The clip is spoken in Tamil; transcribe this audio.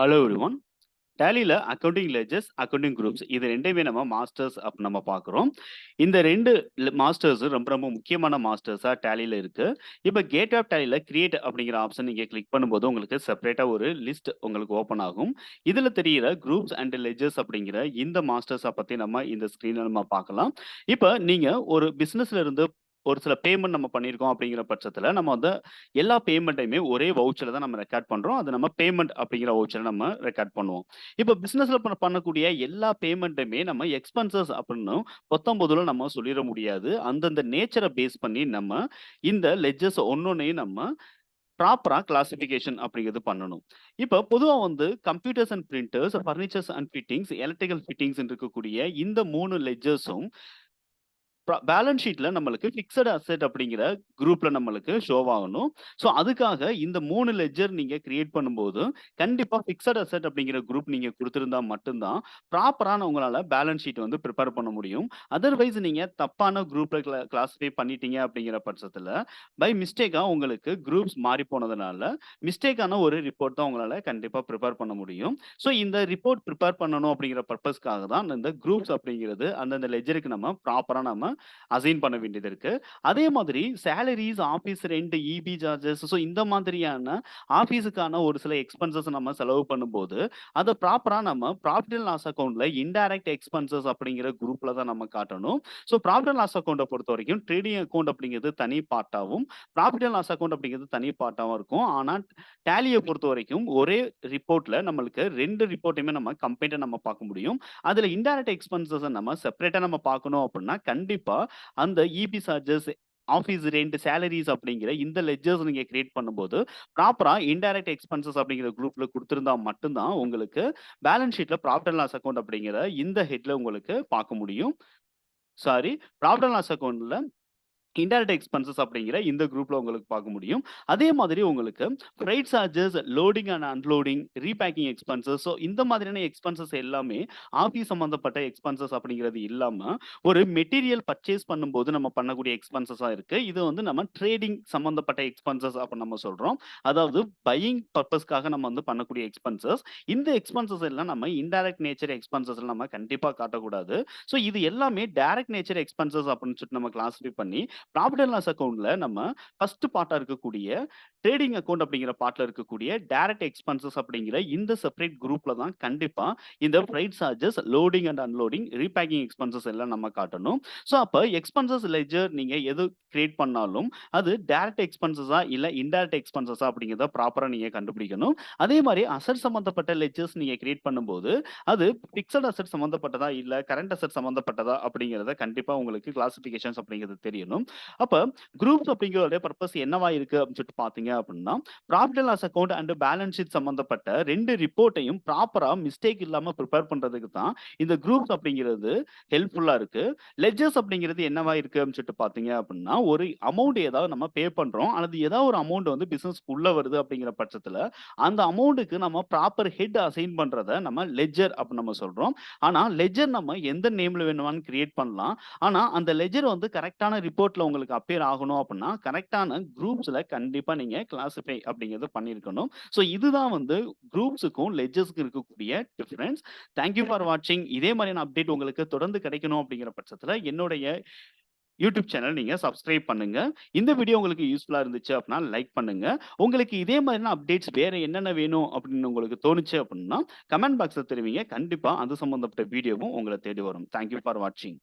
Hello everyone. டேலில அக்கவுண்டிங் லெட்ஜர்ஸ், அக்கவுண்டிங் குரூப்ஸ் இது 2மே நம்ம மாஸ்டர்ஸ் நம்ம பார்க்குறோம். இந்த 2 மாஸ்டர்ஸ் ரொம்ப ரொம்ப முக்கியமான மாஸ்டர்ஸா டேலில இருக்கு. இப்ப கேட் ஆஃப் டேலில கிரியேட் அப்படிங்கிற ஆப்ஷன் நீங்க கிளிக் பண்ணும்போது உங்களுக்கு செப்பரேட்டா ஒரு லிஸ்ட் உங்களுக்கு ஓப்பன் ஆகும். இதுல தெரியிற குரூப்ஸ் அண்ட் லெட்ஜர்ஸ் அப்படிங்கிற இந்த மாஸ்டர்ஸ பத்தி நம்ம இந்த ஸ்க்ரீன்ல நம்ம பார்க்கலாம். இப்ப நீங்க ஒரு பிசினஸ்ல இருந்து ஒரு சில பேமெண்ட் நம்ம பண்ணியிருக்கோம் அப்படிங்கிற பட்சத்துல, நம்ம வந்து எல்லா பேமெண்ட்டையுமே ஒரே வவுச்சர்ல தான் நம்ம ரெக்கார்ட் பண்றோம். அது நம்ம பேமெண்ட் அப்படிங்கிற வவுச்சர்ல நம்ம ரெக்கார்ட் பண்ணுவோம். இப்ப பிசினஸ்ல பண்ணக்கூடிய எல்லா பேமெண்ட்டுமே நம்ம எக்ஸ்பென்சஸ் அப்படின்னு பொத்தம்பொதுல நம்ம சொல்லிற முடியாது. அந்தந்த நேச்சர பேஸ் பண்ணி நம்ம இந்த லெட்ஜர்ஸ் ஒண்ணொண்ணையும் நம்ம ப்ராப்பரா கிளாசிஃபிகேஷன் அப்படிங்கிறது பண்ணணும். இப்ப பொதுவா வந்து computers and printers, furniture and fittings, electrical ஃபிட்டிங்ஸ்ன்னு இருக்கக்கூடிய இந்த 3 லெட்ஜர்ஸும் பேலன்ஸ் ஷீட்ல நம்மளுக்கு பிக்ஸட் அசெட் அப்படிங்கிற குரூப்ல நம்மளுக்கு ஷோவ் ஆகணும். ஸோ அதுக்காக இந்த 3 லெட்ஜர் நீங்க கிரியேட் பண்ணும்போது, கண்டிப்பா பிக்ஸட் அசெட் அப்படிங்கிற குரூப் நீங்க குடுத்திருந்தா மட்டும் தான், ப்ராப்பரான உங்களால பேலன்ஸ் ஷீட் வந்து பிரிப்பேர் பண்ண முடியும். அதர்வைஸ் நீங்க தப்பான குரூப்ல கிளாஸிஃபை பண்ணிட்டீங்க அப்படிங்கிற பட்சத்துல, பை மிஸ்டேக்கா உங்களுக்கு குரூப்ஸ் மாறி போனதுனால, மிஸ்டேக்கான ஒரு ரிப்போர்ட் தான் உங்களால கண்டிப்பா பிரிப்பேர் பண்ண முடியும். ஸோ இந்த ரிப்போர்ட் பிரிப்பேர் பண்ணணும் அப்படிங்கிற பர்ப்பஸ்க்காக தான் இந்த குரூப்ஸ் அப்படிங்கிறது அந்தந்த லெட்ஜருக்கு நம்ம ப்ராப்பரா நம்ம அசைன் பண்ண வேண்டியது இருக்கு. அதே மாதிரி salaries, office rent, EB charges so இந்த மாதிரியான ஆஃபீஸுக்கான ஒரு சில எக்ஸ்பென்சஸ் நம்ம செலவு பண்ணும்போது, அத ப்ராப்பரா நம்ம ப்ராஃபிட் அண்ட் லாஸ் அக்கவுண்ட்ல இன்டைரக்ட் எக்ஸ்பென்சஸ் அப்படிங்கிற குரூப்ல தான் நம்ம காட்டணும். ஸோ ப்ராஃபிட் அண்ட் லாஸ் அக்கவுண்ட்ட பொறுத்தவரைக்கும் ட்ரேடிங் அக்கவுண்ட் அப்படிங்கிறது தனி பார்ட்டாவும், ப்ராஃபிட் அண்ட் லாஸ் அக்கவுண்ட் அப்படிங்கிறது தனி பார்ட்டாவும் இருக்கும். ஆனா டேலிய பொறுத்தவரைக்கும் ஒரே ரிப்போர்ட்ல நம்மளுக்கு 2 ரிப்போர்ட்டையுமே நம்ம கம்பைன்டா நம்ம பார்க்க முடியும். அதுல இன்டைரக்ட் எக்ஸ்பென்சஸ நம்ம செப்பரேட்டா நம்ம பார்க்கணும் அப்படின்னா, கண்டிப்பா அந்த இபி சார்ஜஸ், ஆஃபீஸ் ரென்ட், சேலரீஸ் அப்படிங்கிற இந்த லெட்ஜர்ஸ் நீங்க கிரியேட் பண்ணும்போது, ப்ராப்பரா இன்டைரக்ட் எக்ஸ்பென்சஸ் அப்படிங்கிற குரூப்ல குடுத்திருந்தா மட்டும் தான் உங்களுக்கு பேலன்ஸ் ஷீட்ல ப்ராஃபிட் அண்ட் லாஸ் அக்கவுண்ட் அப்படிங்கிற இந்த ஹெட்ல உங்களுக்கு பார்க்க முடியும். சாரி, ப்ராஃபிட் அண்ட் லாஸ் அக்கவுண்ட்ல இன்டைரக்ட் எக்ஸ்பென்சஸ் அப்படிங்கிற இந்த குரூப்ல உங்களுக்கு பார்க்க முடியும். அதே மாதிரி உங்களுக்கு freight charges, loading and unloading, repacking expenses so இந்த மாதிரியான எக்ஸ்பென்சஸ் எல்லாமே ஆஃபீஸ் சம்மந்தப்பட்ட எக்ஸ்பென்சஸ் அப்படிங்கிறது இல்லாம, ஒரு மெட்டீரியல் பர்ச்சேஸ் பண்ணும்போது நம்ம பண்ணக்கூடிய எக்ஸ்பென்சஸா இருக்கு. இது வந்து நம்ம ட்ரேடிங் சம்மந்தப்பட்ட எக்ஸ்பென்சஸ் அப்படின்னு நம்ம சொல்றோம். அதாவது பையிங் பர்ப்பஸ்க்காக நம்ம வந்து பண்ணக்கூடிய எக்ஸ்பென்சஸ். இந்த எக்ஸ்பென்சஸ் எல்லாம் நம்ம இன்டைரக்ட் நேச்சர் எக்ஸ்பென்சஸ்ல நம்ம கண்டிப்பா காட்டக்கூடாது. ஸோ இது எல்லாமே டைரக்ட் நேச்சர் எக்ஸ்பென்சஸ் அப்படின்னு சொல்லிட்டு நம்ம கிளாஸிஃபை பண்ணி ப்ராஃபிட் அண்ட் லாஸ் அக்கவுண்ட்ல நம்ம ஃபர்ஸ்ட் பார்ட்டா இருக்கக்கூடிய ட்ரேடிங் அக்கவுண்ட் அப்படிங்கிற பார்ட்ல இருக்கக்கூடிய டைரக்ட் எக்ஸ்பென்சஸ் அப்படிங்கிற இந்த செப்பரேட் குரூப்ல தான் கண்டிப்பா இந்த fried charges, loading and unloading, repacking expenses எல்லாம் நம்ம காட்டணும். ஸோ அப்ப எக்ஸ்பென்சஸ் லெட்ஜர் நீங்க எது கிரியேட் பண்ணாலும் அது டைரக்ட் எக்ஸ்பென்சஸா இல்ல இன்டைரக்ட் எக்ஸ்பென்சஸா அப்படிங்கிறத ப்ராப்பரா நீங்க கண்டுபிடிக்கணும். அதே மாதிரி அசெட் சம்பந்தப்பட்ட லெட்ஜர்ஸ் நீங்க கிரியேட் பண்ணும்போது அது பிக்ஸட் அசெட் சம்பந்தப்பட்டதா இல்ல கரண்ட் அசெட் சம்பந்தப்பட்டதா அப்படிங்கிறத கண்டிப்பா உங்களுக்கு கிளாசிஃபிகேஷன்ஸ் அப்படிங்கிறது தெரியணும். அப்ப குரூப்ஸ் அப்படிங்கிறதோட பர்ப்பஸ் என்னவா இருக்கு அப்படின்னு சொல்லிட்டு பார்த்தீங்க அப்படின்னா, profit and loss account and balance sheet சம்பந்தப்பட்ட 2 ரிப்போர்ட்டையும் ப்ராப்பரா மிஸ்டேக் இல்லாம பிரிப்பேர் பண்றதுக்கு தான் இந்த குரூப்ஸ் அப்படிங்கிறது ஹெல்ப்ஃபுல்லா இருக்கு. லெட்ஜர்ஸ் அப்படிங்கிறது என்னவா இருக்கு அப்படின்னு சொல்லிட்டு பார்த்தீங்க அப்படின்னா, ஒரு அமௌண்ட் ஏதாவது நம்ம பே பண்றோம். அல்லது ஏதாவது ஒரு அமௌண்ட் வந்து பிசினஸ்க்கு உள்ள வருது அப்படிங்கிற பட்சத்துல, அந்த அமௌண்ட்க்கு நம்ம ப்ராப்பர் ஹெட் அசைன் பண்றத நம்ம லெட்ஜர் அப்படின்னு நம்ம சொல்றோம். ஆனா லெட்ஜர் நம்ம எந்த நேம்ல வேணுமான்னு கிரியேட் பண்ணலாம். ஆனா, அந்த லெட்ஜர் வந்து கரெக்ட்டான ரிப்போர்ட்ல உங்களுக்கு அப்பியர் ஆகணும் அப்புட்ன்னா, கரெக்ட்டான குரூப்ஸ்ல கண்டிப்பா நீங்க கிளாசிஃபை அப்படிங்கிறது பண்ணியிருக்கணும். ஸோ இதுதான் வந்து குரூப்ஸுக்கும், லெட்ஜர்ஸ்க்கும் இருக்கக்கூடிய டிஃபரன்ஸ். தேங்க் யூ ஃபார் வாட்சிங். இதே மாதிரியான அப்டேட் உங்களுக்கு தொடர்ந்து கிடைக்கணும் அப்படிங்கிற பட்சத்தில என்னுடைய யூடியூப் சேனல் நீங்க சப்ஸ்கிரைப் பண்ணுங்க. இந்த வீடியோ உங்களுக்கு யூஸ்ஃபுல்லா இருந்துச்சு அப்டின்னா லைக் பண்ணுங்க. உங்களுக்கு இதே மாதிரியான அப்டேட்ஸ் வேற என்னென்ன வேணும் அப்படின்னு உங்களுக்கு தோணுச்சு அப்டின்னா, கமெண்ட் பாக்ஸ்ல தெரிவிங்க. கண்டிப்பா அது சம்பந்தப்பட்ட வீடியோவும் உங்கள தேடி வரும். தேங்க் யூ ஃபார் வாட்சிங்.